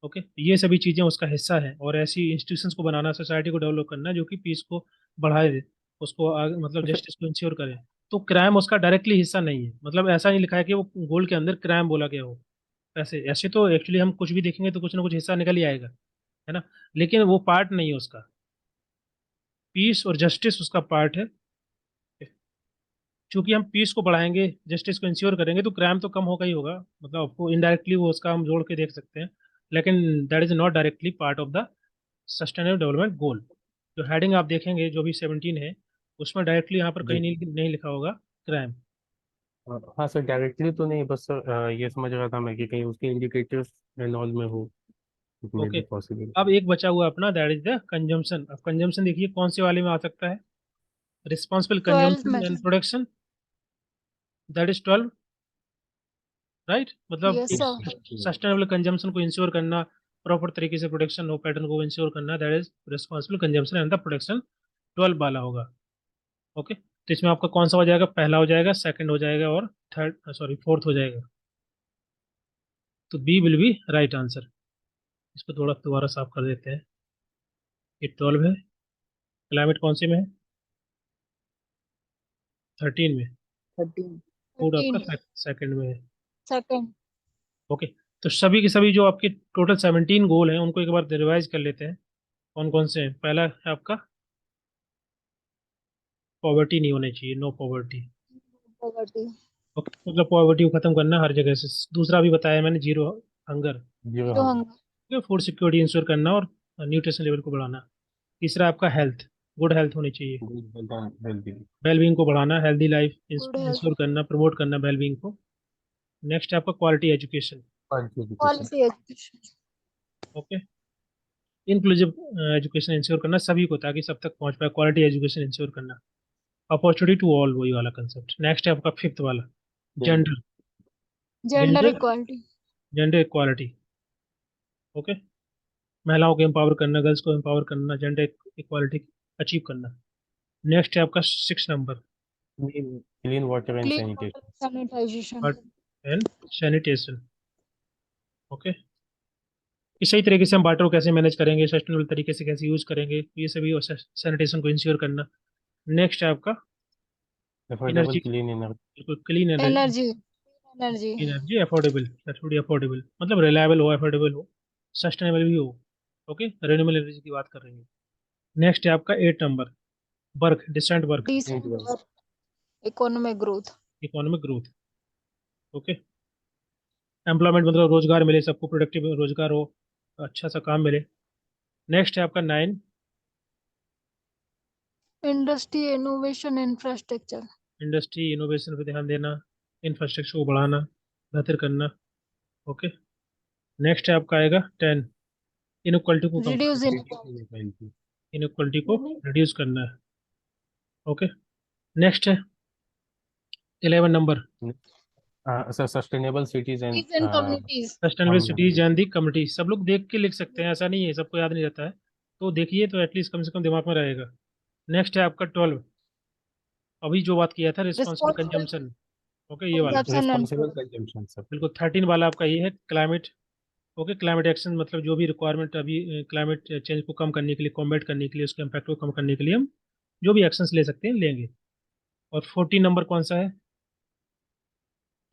ओके, ये सभी चीज़ें उसका हिस्सा है, और ऐसी इंस्टीट्यूशंस को बनाना, सोसाइटी को डेवलप करना जो कि पीस को बढ़ाए, उसको आगे, मतलब तो सर जस्टिस को इंश्योर करे। तो क्राइम उसका डायरेक्टली हिस्सा नहीं है, मतलब ऐसा नहीं लिखा है कि वो गोल के अंदर क्राइम बोला गया हो। ऐसे ऐसे तो एक्चुअली हम कुछ भी देखेंगे तो कुछ ना कुछ हिस्सा निकल ही आएगा, है ना, लेकिन वो पार्ट नहीं है उसका। पीस और जस्टिस उसका पार्ट है। चूंकि हम पीस को बढ़ाएंगे, जस्टिस को इंश्योर करेंगे, तो क्राइम तो कम होगा ही होगा, मतलब आपको इनडायरेक्टली वो उसका हम जोड़ के देख सकते हैं, लेकिन that is not directly part of the sustainable development goal. जो हेडिंग आप देखेंगे जो भी 17 है, उसमें डायरेक्टली यहाँ पर कहीं जी। नहीं लिखा होगा क्राइम। हाँ सर डायरेक्टली तो नहीं, बस सर ये समझ रहा था मैं कि कहीं उसके इंडिकेटर्स एंड ऑल में हो, it may okay, be possible. अब एक बचा हुआ अपना, दैट इज द कंजम्पशन। अब कंजम्पशन देखिए कौन से वाले में आ सकता है? रिस्पॉन्सिबल 12 में। Consumption and production, that is 12, right, मतलब यस सर। सस्टेनेबल कंजम्पशन को इंश्योर करना, प्रॉपर तरीके से प्रोडक्शन हो, पैटर्न को इंश्योर करना, that is responsible consumption and the production, 12 वाला होगा। ओके, तो इसमें आपका कौन सा हो जाएगा? पहला हो जाएगा, सेकंड हो जाएगा, और थर्ड, सॉरी, फोर्थ हो जाएगा। तो B will be right answer. इसको थोड़ा दोबारा साफ कर देते हैं। ये 12 है। क्लाइमेट कौन से में है? 13 में। 13। फूड 13 आपका सेकंड में है। सेकंड। ओके, तो सभी के सभी जो आपके टोटल 17 गोल हैं उनको एक बार रिवाइज कर लेते हैं। कौन कौन से हैं? पहला है आपका पॉवर्टी नहीं होनी चाहिए, नो पॉवर्टी। पॉवर्टी। ओके, मतलब पॉवर्टी को खत्म करना हर जगह से। दूसरा भी बताया मैंने, zero hunger. Zero zero hunger. Hunger. Food security ensure करना और न्यूट्रिशन लेवल को बढ़ाना। तीसरा आपका हेल्थ, गुड हेल्थ होनी चाहिए। हेल्दी। वेलबींग को बढ़ाना, healthy life good health. Ensure करना, प्रमोट करना वेलबींग को। नेक्स्ट है आपका quality education. Policy education. Okay, inclusive education ensure करना सभी को, ताकि सब तक पहुंच पाए। क्वालिटी एजुकेशन इंश्योर करना, अपॉर्चुनिटी टू ऑल, वही वाला कंसेप्ट। नेक्स्ट है आपका फिफ्थ वाला, gender. Gender gender, equality. Gender equality. Okay, महिलाओं को एम्पावर करना, गर्ल्स को एम्पावर करना, जेंडर इक्वालिटी अचीव करना। नेक्स्ट है आपका 6 number, clean water and clean water sanitation. Sanitisation. And sanitation. Okay, कि सही तरीके से हम वाटर को कैसे मैनेज करेंगे, सस्टेनेबल तरीके से कैसे यूज करेंगे, ये सभी सैनिटेशन को इंश्योर करना। नेक्स्ट है आपका अफोर्डेबल एनर्जी, क्लीन एनर्जी। बिल्कुल clean energy. Energy. Energy. Energy affordable, that should B affordable, मतलब रिलायबल हो, अफोर्डेबल हो, सस्टेनेबल भी हो। ओके, रिन्यूएबल एनर्जी की बात कर रहे हैं। नेक्स्ट है आपका 8 number, work, decent work, decent work. Economic growth. Economic growth. Okay, employment मतलब रोजगार मिले सबको, प्रोडक्टिव रोजगार हो, अच्छा सा काम मिले। नेक्स्ट है आपका 9, industry innovation infrastructure. Industry innovation पे ध्यान देना, इंफ्रास्ट्रक्चर को बढ़ाना, बेहतर करना। ओके, नेक्स्ट है आपका आएगा 10, इनक्वालिटी को कम रिड्यूस करना, इनक्वालिटी। इनक्वालिटी को रिड्यूस करना है। ओके, नेक्स्ट है 11 number, sustainable cities and cities and communities. Sustainable cities and the community. सब लोग देख के लिख सकते हैं, ऐसा नहीं है सबको याद नहीं रहता है, तो देखिए तो एटलीस्ट कम से कम दिमाग में रहेगा। नेक्स्ट है आपका 12, अभी जो बात किया था, रिस्पॉन्सिबल रिस्पॉन्सिबल कंजम्पशन। ओके, ये वाला कंजप्शन एंड रिस्पॉन्सिबल कंजम्पशन सब। बिल्कुल। 13 वाला आपका ये है क्लाइमेट। ओके, क्लाइमेट एक्शन मतलब जो भी रिक्वायरमेंट अभी क्लाइमेट चेंज को कम करने के लिए, कॉम्बैट करने के लिए, उसके इम्पैक्ट को कम करने के लिए हम जो भी एक्शंस ले सकते हैं लेंगे। और 14 नंबर कौन सा है?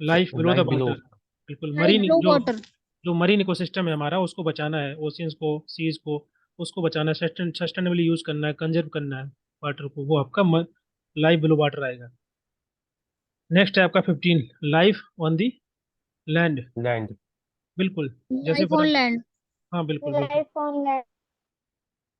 Life below the life below. Water. बिल्कुल, लाइफ मरीन ब्लू जो वाटर। जो मरीन इकोसिस्टम है हमारा, उसको बचाना है, ओशियंस को, सीज को, उसको बचाना है, सस्टेनेबली यूज करना है, कंजर्व करना है वाटर को, वो आपका लाइफ बिलो वाटर आएगा। नेक्स्ट है आपका 15, life on the land. Land. बिल्कुल, जैसे लाइफ ऑन लैंड। हाँ बिल्कुल बिल्कुल, life on land.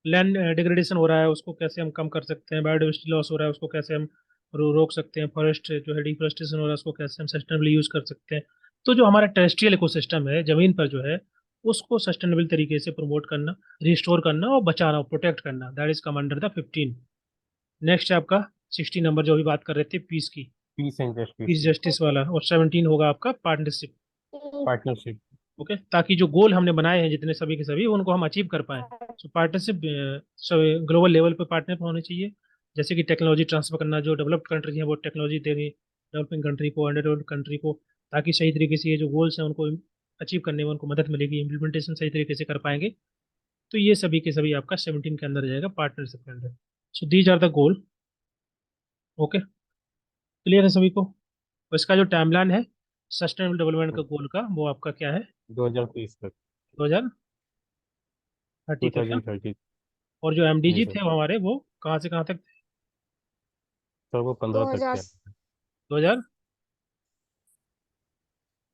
Land degradation हो रहा है, उसको कैसे हम कम कर सकते हैं, बायोडाइवर्सिटी लॉस हो रहा है, उसको कैसे हम रोक सकते हैं, फॉरेस्ट जो है डिफोरेस्टेशन हो रहा है, उसको कैसे हम सस्टेनेबली यूज कर सकते हैं। तो जो हमारा टेरेस्ट्रियल इकोसिस्टम है जमीन पर जो है, उसको सस्टेनेबल तरीके से प्रमोट करना, रिस्टोर करना और बचाना, प्रोटेक्ट करना, that is come under the 15। Next है आपका 16 नंबर, जो अभी बात कर रहे थे, पीस की, peace and peace justice. Justice वाला। और 17 होगा आपका पार्टनरशिप। पार्टनरशिप। ओके, ताकि जो गोल हमने बनाए हैं जितने सभी के सभी, उनको हम अचीव कर पाएं। सो पार्टनरशिप ग्लोबल लेवल पे पार्टनर होने चाहिए। जैसे कि टेक्नोलॉजी ट्रांसफर करना, जो डेवलप्ड कंट्री है वो टेक्नोलॉजी देंगे डेवलपिंग कंट्री को, अंडर डेवलप्ड कंट्री को, ताकि सही तरीके से ये जो गोल्स हैं उनको अचीव करने में उनको मदद मिलेगी, इम्प्लीमेंटेशन सही तरीके से कर पाएंगे। तो ये सभी के सभी आपका 17 के अंदर जाएगा, पार्टनरशिप के अंदर। So these are the goal. Okay, clear है सभी को? और इसका जो टाइमलाइन है सस्टेनेबल डेवलपमेंट का गोल का, वो आपका क्या है? 2030 तक। 2030 तक का। 2030। और जो जी एमडीजी सर। थे वो हमारे, वो कहाँ से कहाँ तक? सर वो 15 तक 2000। क्या।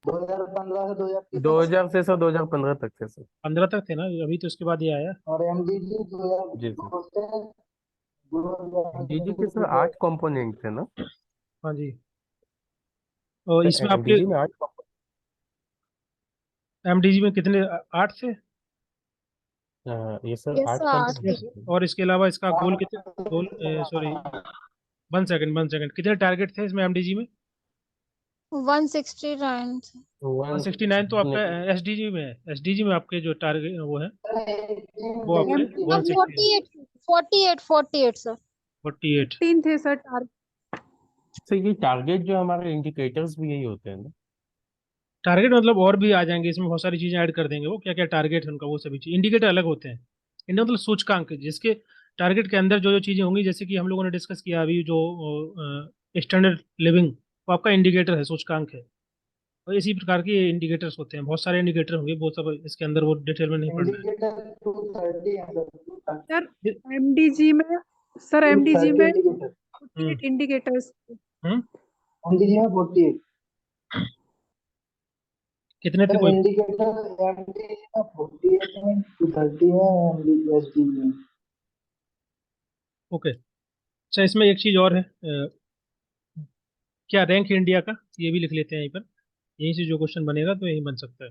2015 2015 से 2030 तक 2000 से सर 2015 तक थे सर। तक थे ना, अभी तो उसके बाद ये आया। और एमडीजी जी सर। 2002 से एमडीजी के सर 8 कंपोनेंट थे ना। हाँ जी, और इसमें आपके एमडीजी में 8 component। एमडीजी में कितने? 8 थे। ये sir yes 8 sir. Yes. Component. और इसके अलावा इसका गोल कितने? गोल, सॉरी, 1 सेकंड कितने टारगेट थे इसमें एमडीजी में? 169। 169 तो आपका एसडीजी में है। एसडीजी में आपके जो टारगेट वो है, वो आपके अब 160, 48 सर। 48। 3 थे सर टारगेट। सर ये टारगेट जो हमारे इंडिकेटर्स भी यही होते हैं ना। टारगेट मतलब और भी आ जाएंगे इसमें, बहुत सारी चीजें ऐड कर देंगे वो, क्या क्या टारगेट है उनका वो सभी चीज। इंडिकेटर अलग होते हैं। इंडिया मतलब सूचकांक, जिसके टारगेट के अंदर जो जो चीजें होंगी, जैसे कि हम लोगों ने डिस्कस किया अभी जो स्टैंडर्ड लिविंग, वो आपका इंडिकेटर है, सूचकांक है। और इसी प्रकार के इंडिकेटर्स होते हैं, बहुत सारे इंडिकेटर होंगे, वो सब इसके अंदर वो डिटेल में नहीं पढ़ना इंडिकेटर 230 है सर, सर है। एमडीजी में सर एमडीजी 230 में इंडिकेटर, 48 इंडिकेटर्स। हम्म एमडीजी में 48 कितने थे सर, कोई? इंडिकेटर एमडीजी में 48 है, 230 है एसडी में। ओके। अच्छा, इसमें एक चीज और है, क्या रैंक है इंडिया का, ये भी लिख लेते हैं यहीं पर। यहीं से जो क्वेश्चन बनेगा तो यही बन सकता है।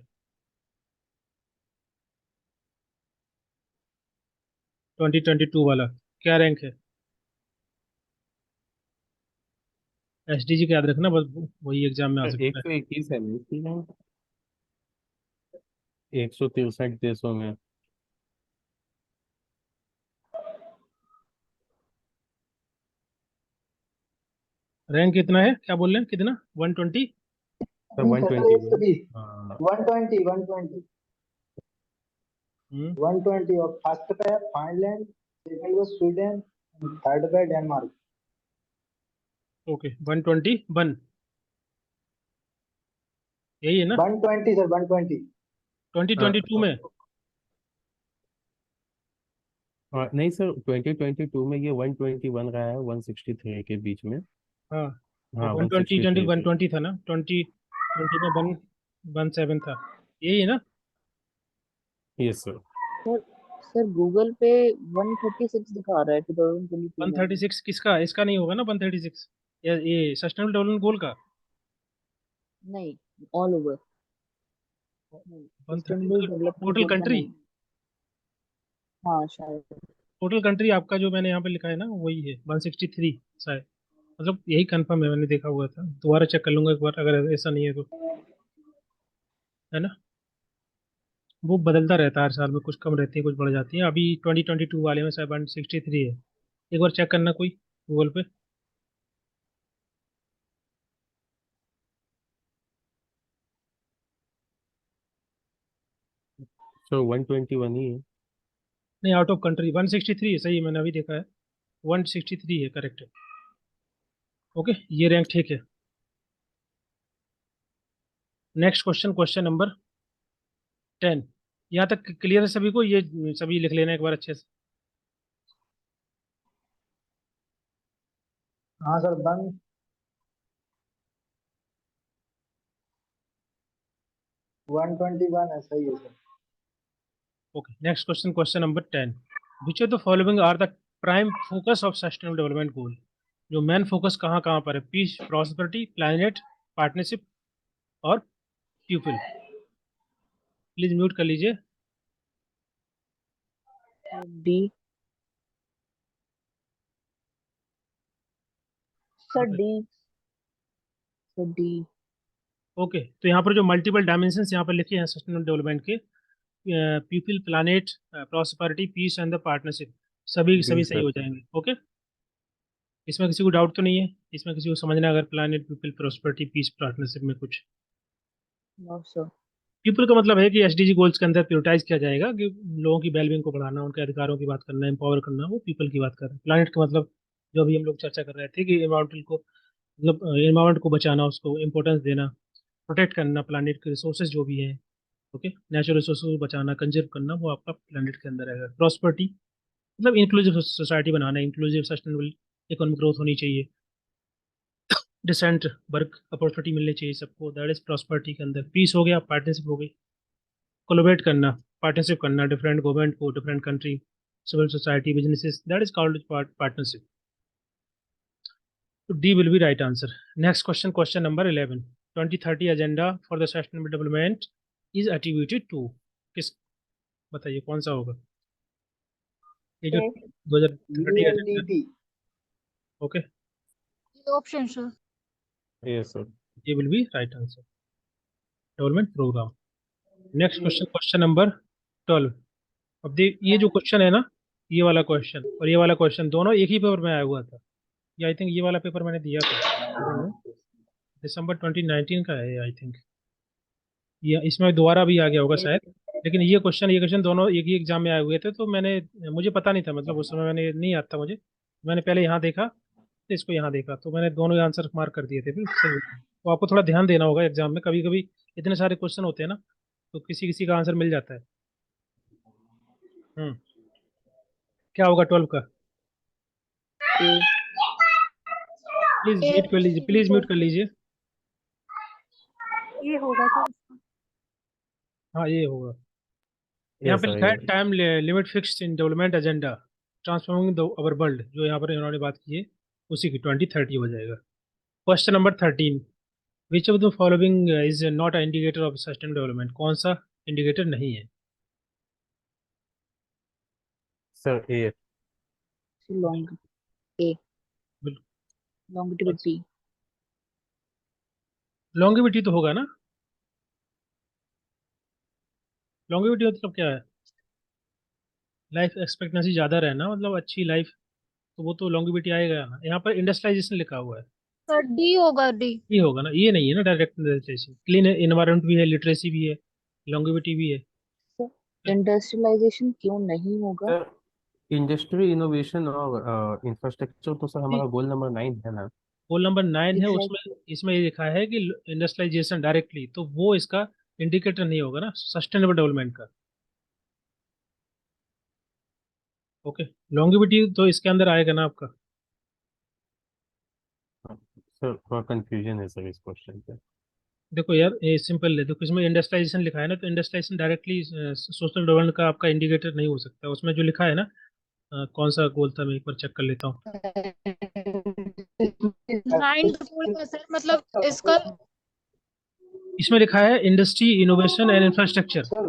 2022 वाला क्या रैंक है? एसडीजी का याद रखना बस, वही एग्जाम में आ सकता है। 121 है नहीं थी 163 देशों में। रैंक कितना है, क्या बोल रहे हैं, कितना? 120? Sir sir 121। 120, हाँ 120, 120, हम्म 120 और फर्स्ट पे है फिनलैंड, सेकंड पे स्वीडन, थर्ड पे डेनमार्क। ओके, 121 यही है ना? 120 सर, 120। 2022 में? नहीं सर 2022 में ये 121 का है 163 के बीच में। हाँ, तो हाँ 120 163 पे। 120 था ना, 2020 में 117 था, यही है ना? Yes sir. Sir sir Google पे 136 दिखा रहा है 2022 में। 136 किसका? इसका नहीं होगा ना 136, ये सस्टेनेबल डेवलपमेंट गोल का। नहीं, all over. Sustainable 130 development total goal का कंट्री? नहीं। हाँ शायद। टोटल कंट्री आपका जो मैंने यहाँ पे लिखा है ना, वही है 163 शायद। मतलब यही कंफर्म है, मैंने देखा हुआ था, दोबारा चेक कर लूंगा एक बार अगर ऐसा नहीं है तो, है ना? वो बदलता रहता है हर साल में, कुछ कम रहती है कुछ बढ़ जाती है। अभी 2022 वाले में शायद 163 है। एक बार चेक करना कोई गूगल पे। सर 121 ही है। नहीं, आउट ऑफ कंट्री 163 है, सही है, मैंने अभी देखा है, 163 है, करेक्ट है। ओके, ये रैंक ठीक है। Next question, question number 10। यहाँ तक क्लियर है सभी को? ये सभी लिख लेना एक बार अच्छे से। हाँ सर, 121 है, सही है sir. Okay, next question, question number 10। Which of the following are the prime focus of sustainable development goal? जो मेन फोकस कहाँ कहाँ पर है? पीस, प्रॉस्पेरिटी, प्लानिट, पार्टनरशिप और पीपल। प्लीज म्यूट कर लीजिए। D. Sir D. Sir D. Okay, तो यहाँ पर जो मल्टीपल डायमेंशंस यहाँ पर लिखे हैं सस्टेनेबल डेवलपमेंट के, people, planet, prosperity, peace and the partnership, सभी डी सभी सही सर। हो जाएंगे। ओके, इसमें किसी को डाउट तो नहीं है? इसमें किसी को समझना है अगर planet, people, prosperity, peace, partnership में कुछ? No sir. पीपल का मतलब है कि एसडीजी गोल्स के अंदर प्योरिटाइज किया जाएगा कि लोगों की वेलबींग को बढ़ाना, उनके अधिकारों की बात करना, एम्पावर करना, वो पीपल की बात कर रहे हैं। प्लानिट का मतलब जो अभी हम लोग चर्चा कर रहे थे कि एनवायरमेंटल को, मतलब एनवायरमेंट को बचाना, उसको इम्पोर्टेंस देना, प्रोटेक्ट करना, प्लानिट के रिसोर्सेज जो भी हैं, ओके, नेचुरल रिसोर्सेज को बचाना, कंजर्व करना, वो आपका प्लानिट के अंदर आएगा। प्रॉस्पेरिटी मतलब इंक्लूसिव सोसाइटी बनाना, इंक्लूसिव सस्टेनेबल इकोनॉमिक ग्रोथ होनी चाहिए, डिसेंट वर्क अपॉर्चुनिटी मिलनी चाहिए सबको, दैट इज प्रॉस्पेरिटी के अंदर। पीस हो गया, पार्टनरशिप हो गई, कोलोबरेट करना, पार्टनरशिप करना डिफरेंट गवर्नमेंट को, different country, civil society, businesses, that is called partnership. तो D will be right answer. Next question, question number 11। 2030 agenda for the sustainable development is attributed to, किस, बताइए कौन सा होगा ये जो a 2030 agenda? UNDP. Okay, option sir. Yes sir. ये will be right answer, development programme. Next question, question number 12। अब देख, ये जो क्वेश्चन है ना, ये वाला क्वेश्चन और ये वाला क्वेश्चन दोनों एक ही पेपर में आया हुआ था। ये आई थिंक ये वाला पेपर मैंने दिया था, दिसंबर 2019 का है आई थिंक। ये इसमें दोबारा भी आ गया होगा शायद, लेकिन ये क्वेश्चन दोनों एक ही एग्जाम में आए हुए थे, तो मुझे पता नहीं था, मतलब उस समय मैंने नहीं याद था मुझे, मैंने पहले यहाँ देखा तो इसको यहाँ देखा, तो मैंने दोनों आंसर मार्क कर दिए थे फिर सही। तो आपको थोड़ा ध्यान देना होगा एग्जाम में, कभी कभी इतने सारे क्वेश्चन होते हैं ना, तो किसी किसी का आंसर मिल जाता है। हम्म। क्या होगा 12 का? ए। प्लीज म्यूट कर लीजिए, प्लीज म्यूट कर लीजिए। ये होगा सर इसका। हाँ ये होगा। यहाँ Yes, पे sir. लिखा है Yeah. Time limit fixed in development agenda transforming the our world, जो यहाँ पर इन्होंने बात की है उसी की 2030 हो जाएगा। Question number 13, which of the following is not a indicator of sustainable development? कौन सा इंडिकेटर नहीं है? Sir, A. Long A. Longevity. Longevity तो होगा ना? लॉन्गिविटी मतलब क्या है? लाइफ एक्सपेक्टेंसी ज़्यादा रहना, मतलब अच्छी लाइफ, तो वो तो लॉन्गिविटी आएगा ना। यहाँ पर इंडस्ट्रियलाइजेशन लिखा हुआ है, सर डी होगा, डी। ये होगा ना? ये नहीं है ना डायरेक्ट इंडस्ट्रियलाइजेशन। क्लीन एनवायरनमेंट भी है, लिटरेसी भी है, लॉन्गिविटी भी है। इंडस्ट्रियलाइजेशन क्यों नहीं होगा? Sir, इंडस्ट्री इनोवेशन और इंफ्रास्ट्रक्चर तो सर हमारा गोल नंबर 9 है ना। गोल नंबर 9 है, उसमें एग्जैक्टली। इसमें ये लिखा है कि इंडस्ट्रियलाइजेशन डायरेक्टली, तो वो इसका इंडिकेटर नहीं होगा ना सस्टेनेबल डेवलपमेंट का। ओके, लॉन्गिविटी तो इसके अंदर आएगा ना आपका। सर थोड़ा कंफ्यूजन है सर इस क्वेश्चन पे। देखो यार, ये सिंपल है, देखो इसमें इंडस्ट्रियलाइजेशन लिखा है ना, तो इंडस्ट्रियलाइजेशन डायरेक्टली सोशल डेवलपमेंट का आपका इंडिकेटर नहीं हो सकता। उसमें जो लिखा है ना, कौन सा गोल था, मैं एक बार चेक कर लेता हूँ। 9 का सर, मतलब इसका इसमें लिखा है industry innovation and infrastructure. Sir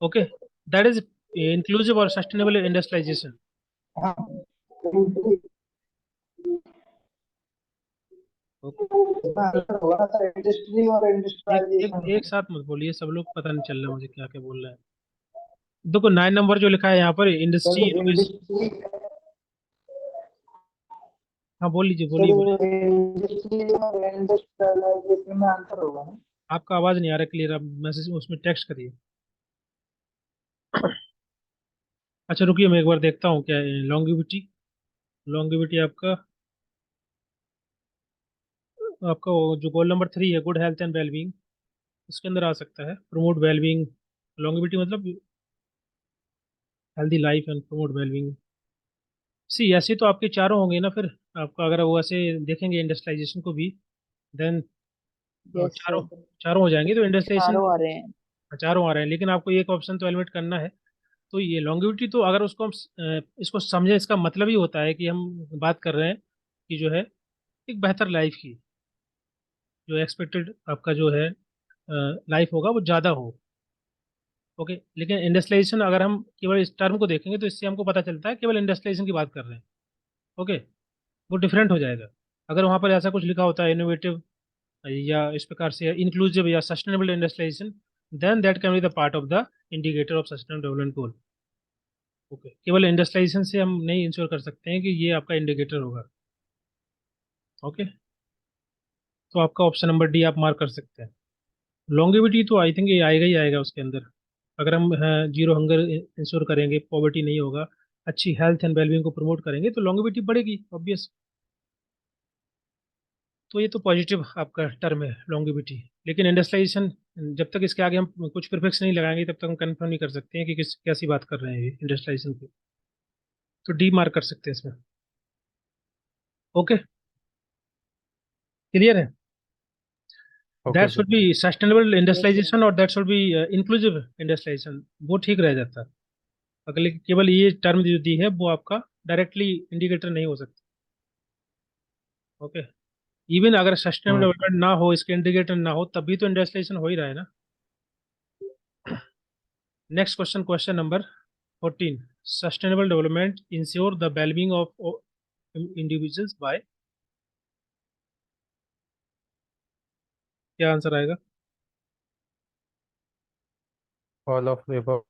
okay, that is inclusive और सस्टेनेबल इंडस्ट्रियलाइजेशन। हाँ इसमें आंसर होगा ना सर, इंडस्ट्री और एक इंडस्ट्रियलाइजेशन। साथ मत बोलिए सब लोग, पता नहीं चल रहा मुझे क्या क्या बोल रहा है। देखो 9 नंबर जो लिखा है यहाँ पर, सर इंडस्ट्री इनोवेशन। इंडस्ट्री, हाँ बोल लीजिए, सर बोलिए बोलिए। इंडस्ट्री और इंडस्ट्रियलाइजेशन में आंसर होगा ना। आपका आवाज़ नहीं आ रहा क्लियर, आप मैसेज उसमें टेक्स्ट करिए। अच्छा रुकिए, मैं एक बार देखता हूँ क्या है लॉन्गिविटी। लॉन्गिविटी आपका आपका वो जो गोल नंबर 3 है, गुड हेल्थ एंड वेलबींग, इसके अंदर आ सकता है। प्रमोट वेलबींग, लॉन्गिविटी मतलब healthy life and promote wellbeing. C ऐसे तो आपके चारों होंगे ना फिर, आपका अगर वो ऐसे देखेंगे इंडस्ट्रियलाइजेशन को भी, देन यस चारों सर। चारों हो जाएंगे तो इंडस्ट्रियलाइजेशन। चारों आ रहे हैं। चारों आ रहे हैं, लेकिन आपको एक ऑप्शन तो एलिमिनेट करना है। तो ये लॉन्गिविटी तो अगर उसको हम इसको समझे, इसका मतलब ही होता है कि हम बात कर रहे हैं कि जो है एक बेहतर लाइफ की, जो एक्सपेक्टेड आपका जो है लाइफ होगा वो ज़्यादा हो। ओके, लेकिन इंडस्ट्रियलाइजेशन अगर हम केवल इस टर्म को देखेंगे तो इससे हमको पता चलता है केवल इंडस्ट्रियलाइजेशन की बात कर रहे हैं। ओके, वो डिफरेंट हो जाएगा। अगर वहाँ पर ऐसा कुछ लिखा होता है इनोवेटिव या इस प्रकार से इंक्लूसिव या sustainable industrialisation, then that can be the part of the indicator of sustainable development goal. Okay, केवल इंडस्ट्रियलाइजेशन से हम नहीं इंश्योर कर सकते हैं कि ये आपका इंडिकेटर होगा। ओके, तो आपका ऑप्शन नंबर डी आप मार्क कर सकते हैं। लॉन्गेविटी तो आई थिंक ये आएगा ही आएगा उसके अंदर। अगर हम जीरो हंगर इंश्योर करेंगे, पॉवर्टी नहीं होगा, अच्छी हेल्थ एंड वेलबींग को प्रमोट करेंगे, तो लॉन्गेविटी बढ़ेगी ऑब्वियस। तो ये तो पॉजिटिव आपका टर्म है लॉन्गेविटी। लेकिन इंडस्ट्रियलाइजेशन, जब तक इसके आगे हम कुछ प्रिफिक्स नहीं लगाएंगे तब तक हम कंफर्म नहीं कर सकते हैं कि किस कैसी बात कर रहे हैं ये इंडस्ट्रियलाइजेशन की। तो डी मार्क कर सकते हैं इसमें। ओके, क्लियर है? Okay that sir. Should be sustainable industrialisation और that should be inclusive industrialisation, वो ठीक रह जाता। अगले केवल ये टर्म जो दी है वो आपका डायरेक्टली इंडिकेटर नहीं हो सकता। ओके, इवन अगर सस्टेनेबल हम्म, डेवलपमेंट ना हो, इसके इंडिकेटर ना हो, तब भी तो इंडस्ट्रियलाइजेशन हो ही रहा है ना। Next question, question number 14, sustainable development ensure the wellbeing of individuals by, क्या आंसर आएगा? All of